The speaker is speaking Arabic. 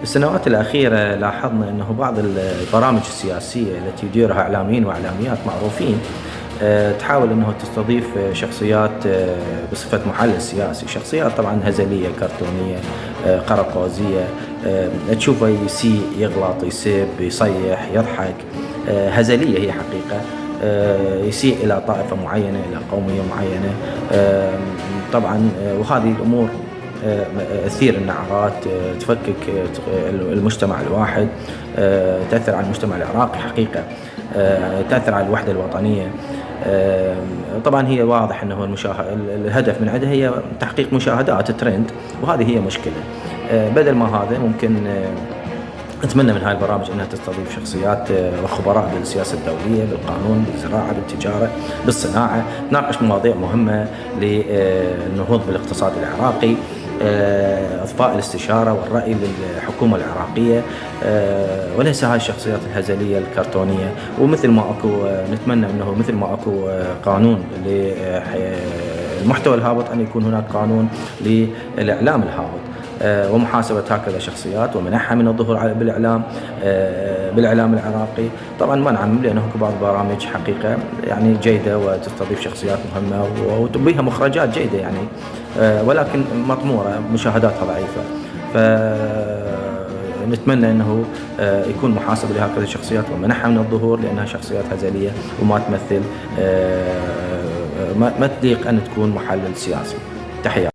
السنوات الأخيرة لاحظنا أنه بعض البرامج السياسية التي يديرها إعلاميين وإعلاميات معروفين تحاول أنه تستضيف شخصيات بصفة محلل سياسي، شخصيات طبعا هزلية كرتونية قراقوزية، تشوفه يسيء يغلط يسب يصيح يضحك، هزلية هي حقيقة، يسيء إلى طائفة معينة إلى قومية معينة. طبعا وهذه الأمور تثير النعرات، تفكك المجتمع الواحد، تأثر على المجتمع العراقي حقيقة، تأثر على الوحدة الوطنية. طبعا هي واضح أنه الهدف من عندها هي تحقيق مشاهدات ترند، وهذه هي مشكلة. بدل ما هذا ممكن أتمنى من هاي البرامج أنها تستضيف شخصيات وخبراء بالسياسة الدولية، بالقانون، بالزراعة، بالتجارة، بالصناعة، تناقش مواضيع مهمة للنهوض بالاقتصاد العراقي، إضفاء الاستشارة والرأي للحكومة العراقية، وليس هاي الشخصيات الهزلية الكرتونية. ومثل ما أكو نتمنى أنه مثل ما أكو قانون للمحتوى الهابط أن يكون هناك قانون للإعلام الهابط، ومحاسبة هكذا شخصيات ومنعها من الظهور بالإعلام العراقي. طبعا منعا، لأنه بعض البرامج حقيقة يعني جيدة وتستضيف شخصيات مهمة وبها مخرجات جيدة يعني، ولكن مطمورة مشاهداتها ضعيفة. فنتمنى أنه يكون محاسب لهكذا الشخصيات ومنعها من الظهور، لأنها شخصيات هزلية وما تمثل، ما تليق أن تكون محلل سياسي. تحية.